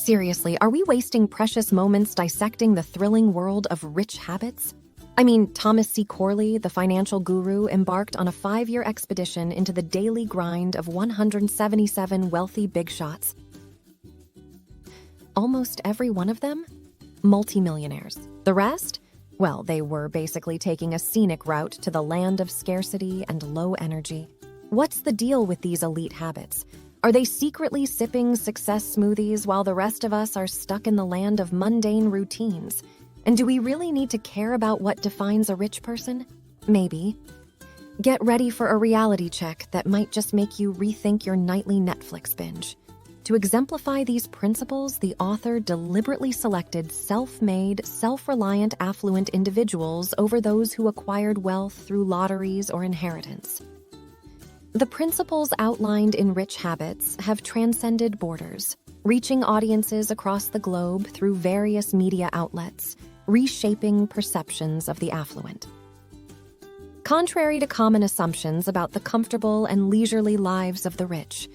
Seriously, are we wasting precious moments dissecting the thrilling world of rich habits? I mean, Thomas C. Corley, the financial guru, embarked on a 5-year expedition into the daily grind of 177 wealthy big shots. Almost every one of them? Multi-millionaires. The rest? Well, they were basically taking a scenic route to the land of scarcity and low energy. What's the deal with these elite habits? Are they secretly sipping success smoothies while the rest of us are stuck in the land of mundane routines? And do we really need to care about what defines a rich person? Maybe. Get ready for a reality check that might just make you rethink your nightly Netflix binge. To exemplify these principles, the author deliberately selected self-made, self-reliant, affluent individuals over those who acquired wealth through lotteries or inheritance. The principles outlined in Rich Habits have transcended borders, reaching audiences across the globe through various media outlets, reshaping perceptions of the affluent. Contrary to common assumptions about the comfortable and leisurely lives of the rich,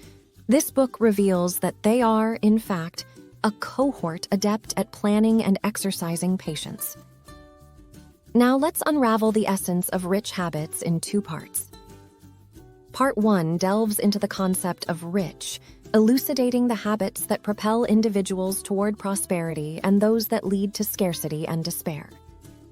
this book reveals that they are, in fact, a cohort adept at planning and exercising patience. Now let's unravel the essence of Rich Habits in 2 parts. Part 1 delves into the concept of rich, elucidating the habits that propel individuals toward prosperity and those that lead to scarcity and despair.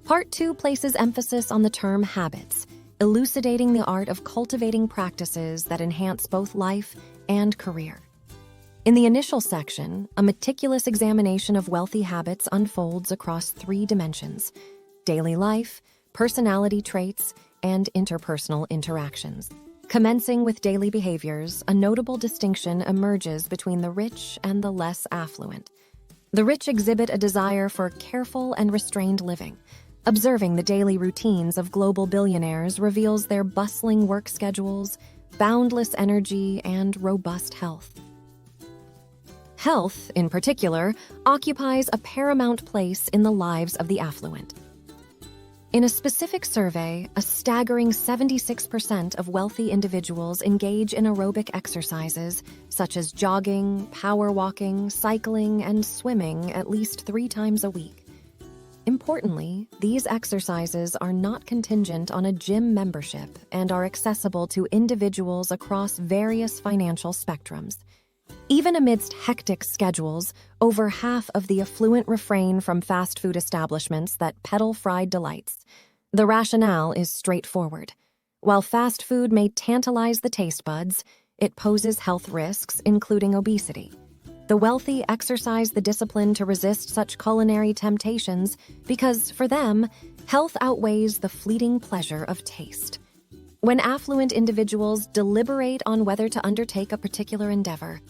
Part 2 places emphasis on the term habits, elucidating the art of cultivating practices that enhance both life and career. In the initial section, a meticulous examination of wealthy habits unfolds across 3 dimensions: daily life, personality traits, and interpersonal interactions. Commencing with daily behaviors, a notable distinction emerges between the rich and the less affluent. The rich exhibit a desire for careful and restrained living. Observing the daily routines of global billionaires reveals their bustling work schedules, boundless energy, and robust health. Health, in particular, occupies a paramount place in the lives of the affluent. In a specific survey, a staggering 76% of wealthy individuals engage in aerobic exercises such as jogging, power walking, cycling, and swimming at least 3 times a week. Importantly, these exercises are not contingent on a gym membership and are accessible to individuals across various financial spectrums. Even amidst hectic schedules, over half of the affluent refrain from fast food establishments that peddle fried delights. The rationale is straightforward. While fast food may tantalize the taste buds, it poses health risks, including obesity. The wealthy exercise the discipline to resist such culinary temptations because, for them, health outweighs the fleeting pleasure of taste. When affluent individuals deliberate on whether to undertake a particular endeavor,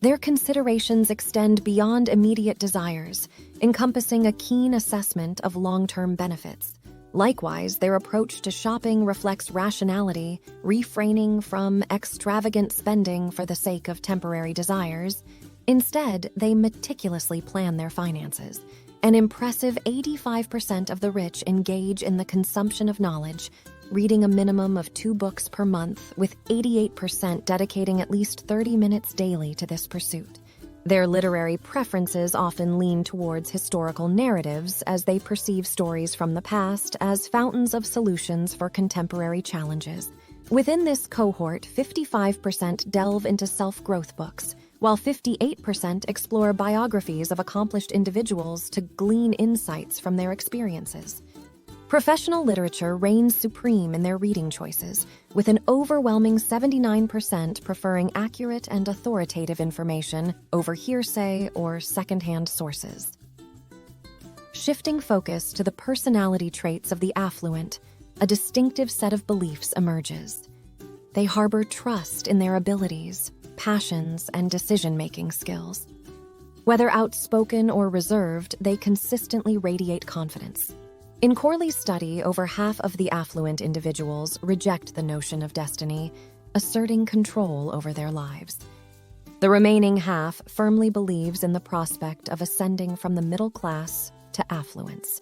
their considerations extend beyond immediate desires, encompassing a keen assessment of long-term benefits. Likewise, their approach to shopping reflects rationality, refraining from extravagant spending for the sake of temporary desires. Instead, they meticulously plan their finances. An impressive 85% of the rich engage in the consumption of knowledge, reading a minimum of 2 books per month, with 88% dedicating at least 30 minutes daily to this pursuit. Their literary preferences often lean towards historical narratives as they perceive stories from the past as fountains of solutions for contemporary challenges. Within this cohort, 55% delve into self-growth books, while 58% explore biographies of accomplished individuals to glean insights from their experiences. Professional literature reigns supreme in their reading choices, with an overwhelming 79% preferring accurate and authoritative information over hearsay or secondhand sources. Shifting focus to the personality traits of the affluent, a distinctive set of beliefs emerges. They harbor trust in their abilities, passions, and decision-making skills. Whether outspoken or reserved, they consistently radiate confidence. In Corley's study, over half of the affluent individuals reject the notion of destiny, asserting control over their lives. The remaining half firmly believes in the prospect of ascending from the middle class to affluence.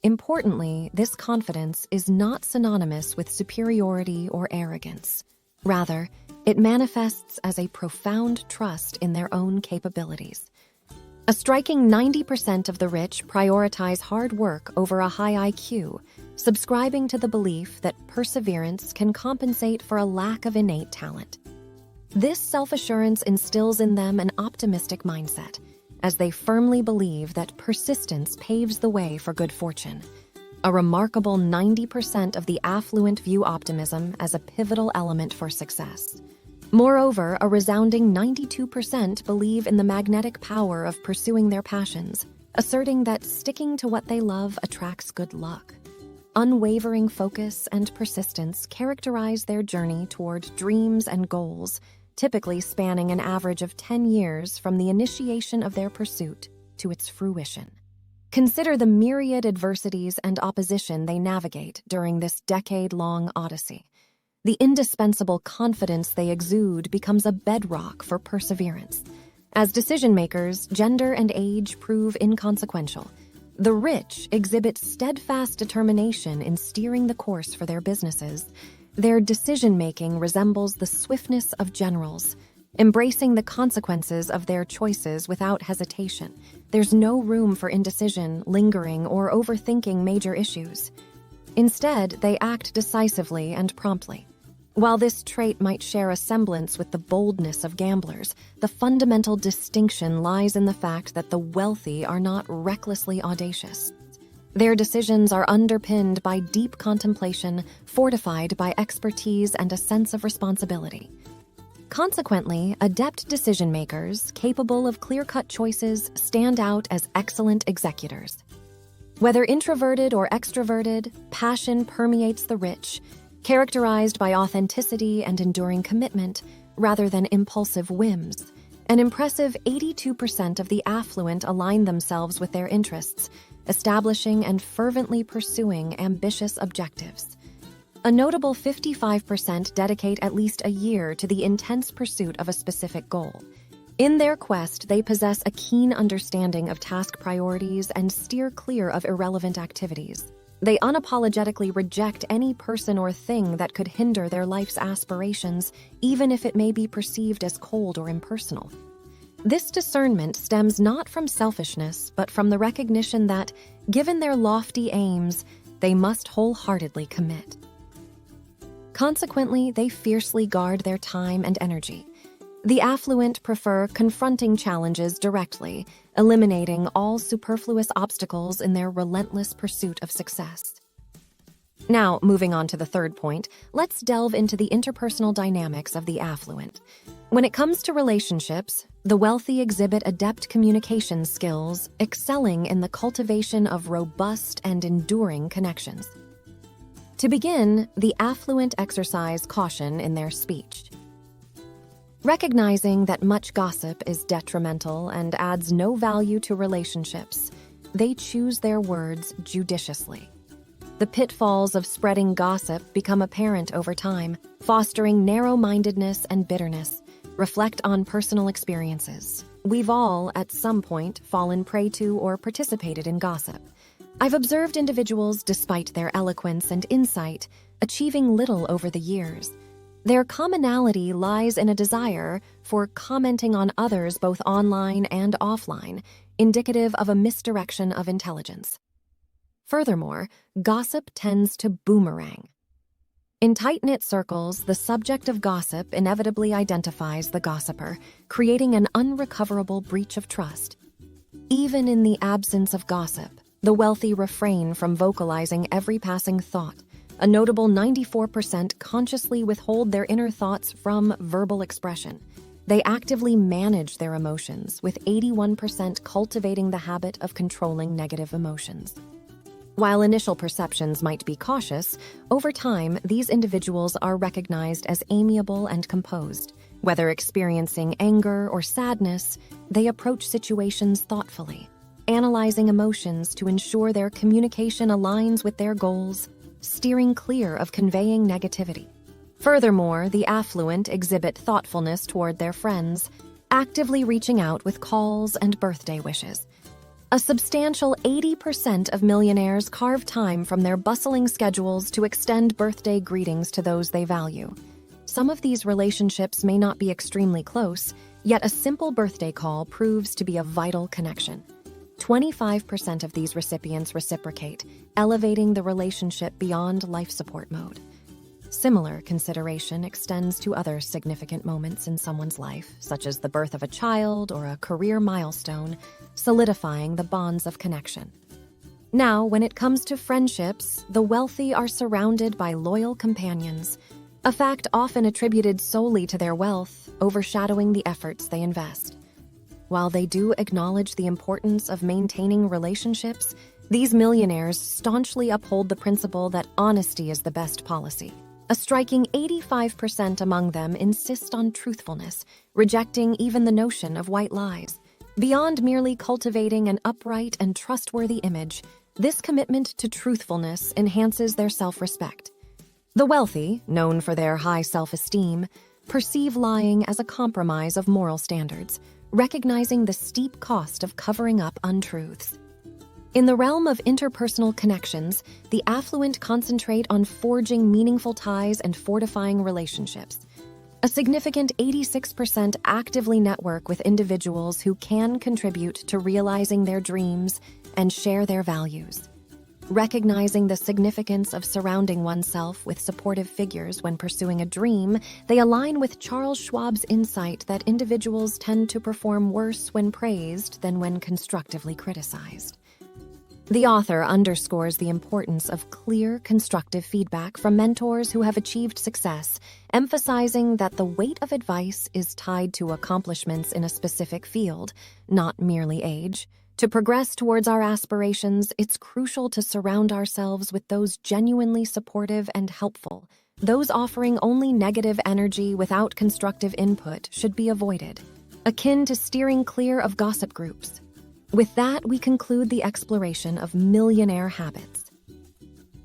Importantly, this confidence is not synonymous with superiority or arrogance. Rather, it manifests as a profound trust in their own capabilities. A striking 90% of the rich prioritize hard work over a high IQ, subscribing to the belief that perseverance can compensate for a lack of innate talent. This self-assurance instills in them an optimistic mindset, as they firmly believe that persistence paves the way for good fortune. A remarkable 90% of the affluent view optimism as a pivotal element for success. Moreover, a resounding 92% believe in the magnetic power of pursuing their passions, asserting that sticking to what they love attracts good luck. Unwavering focus and persistence characterize their journey toward dreams and goals, typically spanning an average of 10 years from the initiation of their pursuit to its fruition. Consider the myriad adversities and opposition they navigate during this decade-long odyssey. The indispensable confidence they exude becomes a bedrock for perseverance. As decision-makers, gender and age prove inconsequential. The rich exhibit steadfast determination in steering the course for their businesses. Their decision-making resembles the swiftness of generals, embracing the consequences of their choices without hesitation. There's no room for indecision, lingering, or overthinking major issues. Instead, they act decisively and promptly. While this trait might share a semblance with the boldness of gamblers, the fundamental distinction lies in the fact that the wealthy are not recklessly audacious. Their decisions are underpinned by deep contemplation, fortified by expertise and a sense of responsibility. Consequently, adept decision-makers, capable of clear-cut choices, stand out as excellent executors. Whether introverted or extroverted, passion permeates the rich, characterized by authenticity and enduring commitment rather than impulsive whims. An impressive 82% of the affluent align themselves with their interests, establishing and fervently pursuing ambitious objectives. A notable 55% dedicate at least a year to the intense pursuit of a specific goal. In their quest, they possess a keen understanding of task priorities and steer clear of irrelevant activities. They unapologetically reject any person or thing that could hinder their life's aspirations, even if it may be perceived as cold or impersonal. This discernment stems not from selfishness, but from the recognition that, given their lofty aims, they must wholeheartedly commit. Consequently, they fiercely guard their time and energy. The affluent prefer confronting challenges directly, eliminating all superfluous obstacles in their relentless pursuit of success. Now, moving on to the third point, let's delve into the interpersonal dynamics of the affluent. When it comes to relationships, the wealthy exhibit adept communication skills, excelling in the cultivation of robust and enduring connections. To begin, the affluent exercise caution in their speech. Recognizing that much gossip is detrimental and adds no value to relationships, they choose their words judiciously. The pitfalls of spreading gossip become apparent over time, fostering narrow-mindedness and bitterness. Reflect on personal experiences. We've all, at some point, fallen prey to or participated in gossip. I've observed individuals, despite their eloquence and insight, achieving little over the years. Their commonality lies in a desire for commenting on others both online and offline, indicative of a misdirection of intelligence. Furthermore, gossip tends to boomerang. In tight-knit circles, the subject of gossip inevitably identifies the gossiper, creating an unrecoverable breach of trust. Even in the absence of gossip, the wealthy refrain from vocalizing every passing thought. A notable 94% consciously withhold their inner thoughts from verbal expression. They actively manage their emotions, with 81% cultivating the habit of controlling negative emotions. While initial perceptions might be cautious, over time, these individuals are recognized as amiable and composed. Whether experiencing anger or sadness, they approach situations thoughtfully, analyzing emotions to ensure their communication aligns with their goals, steering clear of conveying negativity. Furthermore, the affluent exhibit thoughtfulness toward their friends, actively reaching out with calls and birthday wishes. A substantial 80% of millionaires carve time from their bustling schedules to extend birthday greetings to those they value. Some of these relationships may not be extremely close, yet a simple birthday call proves to be a vital connection. 25% of these recipients reciprocate, elevating the relationship beyond life support mode. Similar consideration extends to other significant moments in someone's life, such as the birth of a child or a career milestone, solidifying the bonds of connection. Now, when it comes to friendships, the wealthy are surrounded by loyal companions, a fact often attributed solely to their wealth, overshadowing the efforts they invest. While they do acknowledge the importance of maintaining relationships, these millionaires staunchly uphold the principle that honesty is the best policy. A striking 85% among them insist on truthfulness, rejecting even the notion of white lies. Beyond merely cultivating an upright and trustworthy image, this commitment to truthfulness enhances their self-respect. The wealthy, known for their high self-esteem, perceive lying as a compromise of moral standards, recognizing the steep cost of covering up untruths. In the realm of interpersonal connections, the affluent concentrate on forging meaningful ties and fortifying relationships. A significant 86% actively network with individuals who can contribute to realizing their dreams and share their values. Recognizing the significance of surrounding oneself with supportive figures when pursuing a dream, they align with Charles Schwab's insight that individuals tend to perform worse when praised than when constructively criticized. The author underscores the importance of clear, constructive feedback from mentors who have achieved success, emphasizing that the weight of advice is tied to accomplishments in a specific field, not merely age. To progress towards our aspirations, it's crucial to surround ourselves with those genuinely supportive and helpful. Those offering only negative energy without constructive input should be avoided, akin to steering clear of gossip groups. With that, we conclude the exploration of millionaire habits.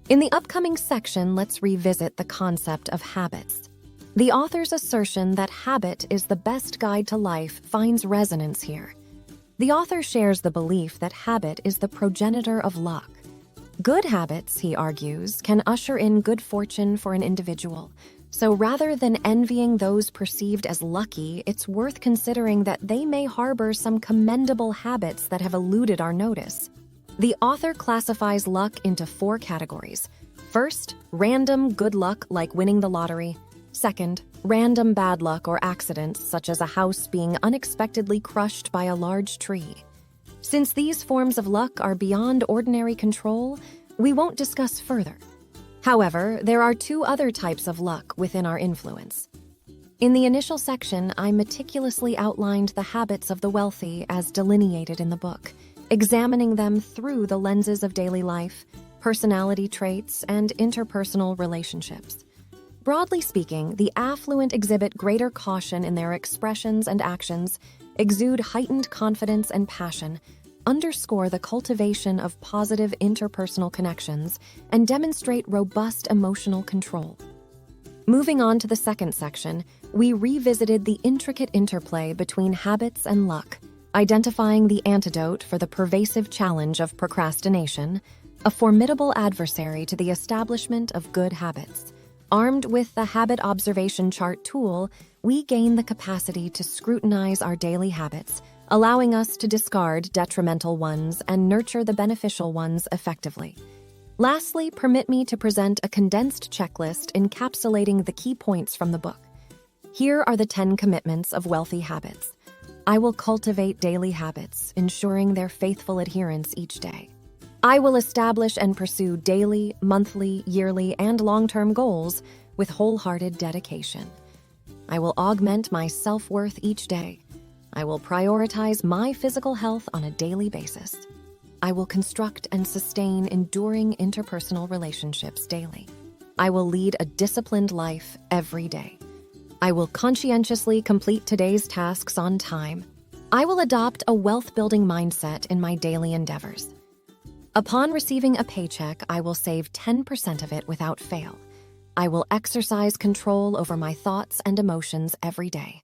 In the upcoming section, let's revisit the concept of habits. The author's assertion that habit is the best guide to life finds resonance here. The author shares the belief that habit is the progenitor of luck. Good habits, he argues, can usher in good fortune for an individual. So rather than envying those perceived as lucky, it's worth considering that they may harbor some commendable habits that have eluded our notice. The author classifies luck into 4 categories. First, random good luck like winning the lottery. Second, random bad luck or accidents such as a house being unexpectedly crushed by a large tree. Since these forms of luck are beyond ordinary control, we won't discuss further. However, there are 2 other types of luck within our influence. In the initial section, I meticulously outlined the habits of the wealthy as delineated in the book, examining them through the lenses of daily life, personality traits, and interpersonal relationships. Broadly speaking, the affluent exhibit greater caution in their expressions and actions, exude heightened confidence and passion, underscore the cultivation of positive interpersonal connections, and demonstrate robust emotional control. Moving on to the second section, we revisited the intricate interplay between habits and luck, identifying the antidote for the pervasive challenge of procrastination, a formidable adversary to the establishment of good habits. Armed with the Habit Observation Chart tool, we gain the capacity to scrutinize our daily habits, allowing us to discard detrimental ones and nurture the beneficial ones effectively. Lastly, permit me to present a condensed checklist encapsulating the key points from the book. Here are the 10 commitments of wealthy habits. I will cultivate daily habits, ensuring their faithful adherence each day. I will establish and pursue daily, monthly, yearly, and long-term goals with wholehearted dedication. I will augment my self-worth each day. I will prioritize my physical health on a daily basis. I will construct and sustain enduring interpersonal relationships daily. I will lead a disciplined life every day. I will conscientiously complete today's tasks on time. I will adopt a wealth-building mindset in my daily endeavors. Upon receiving a paycheck, I will save 10% of it without fail. I will exercise control over my thoughts and emotions every day.